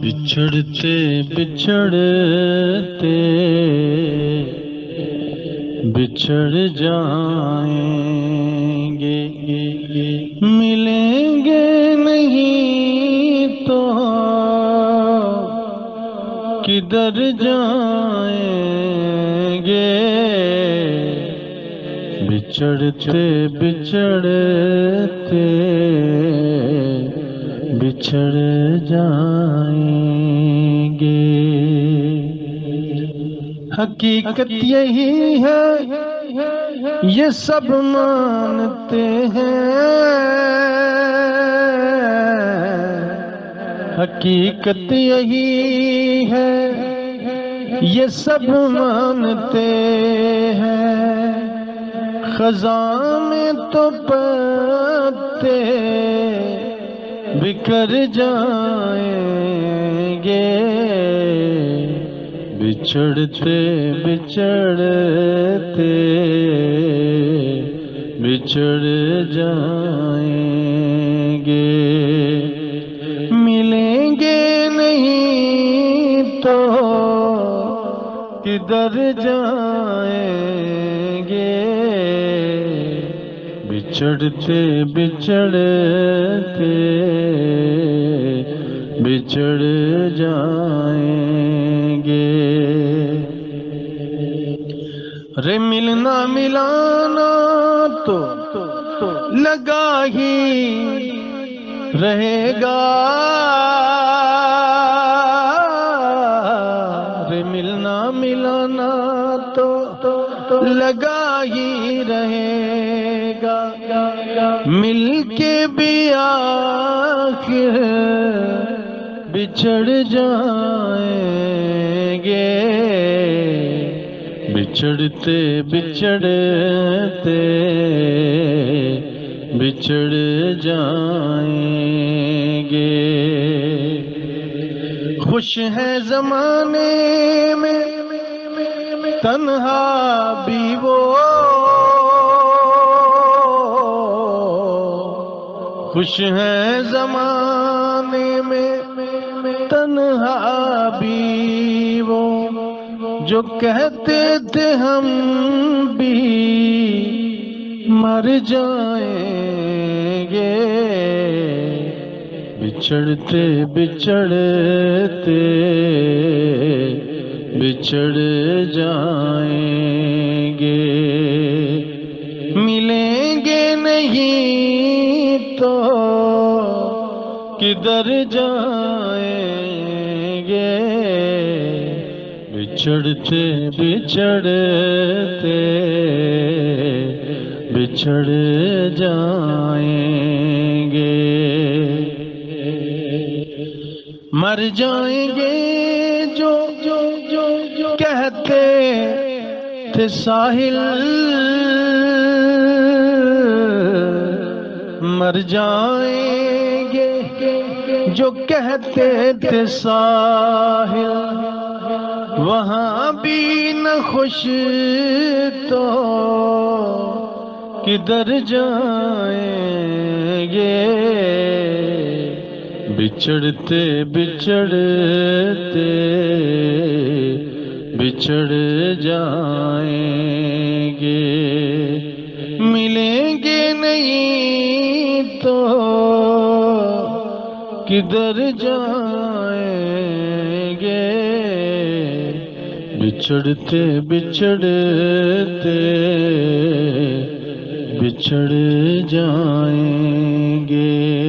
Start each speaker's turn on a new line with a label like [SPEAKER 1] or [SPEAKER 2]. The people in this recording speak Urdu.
[SPEAKER 1] بچھڑتے بچھڑتے بچھڑ جائیں گے، ملیں گے نہیں تو کدھر جائیں گے، بچھڑتے بچھڑتے بچھڑ جائیں گے۔ حقیقت یہی ہے یہ سب مانتے ہیں، حقیقت یہی ہے یہ سب مانتے ہیں، خزاں میں تو پتے بکھر جائیں گے، بچھڑتے بچھڑتے بچھڑ جائیں گے، ملیں گے نہیں تو کدھر جائیں گے، بچھڑتے بچھڑتے بچھڑ جائیں گے۔ رے ملنا ملانا تو لگا ہی رہے گا، رے ملنا ملانا تو لگا ہی رہے گا، مل کے بھی آخر بچھڑ جائیں گے، بچھڑتے بچھڑتے بچھڑ جائیں گے۔ خوش ہے زمانے میں تنہا بھی وہ، خوش ہے زمانے میں تنہا بھی وہ، جو کہتے تھے ہم بھی مر جائیں گے، بچھڑتے بچھڑتے بچھڑ جائیں گے، ملیں گے نہیں تو کدھر جائیں گے، بچھڑتے بچھڑتے بچھڑ جائیں گے، مر جائیں گے جو کہتے تھے ساحل، مر جائیں گے جو کہتے تھے ساحل، وہاں بھی نہ خوش تو کدھر جائیں گے، بچھڑتے بچھڑتے بچھڑ جائیں گے، ملیں گے نہیں تو کدھر جائیں گے، بچھڑتے بچھڑتے بچھڑ جائیں گے۔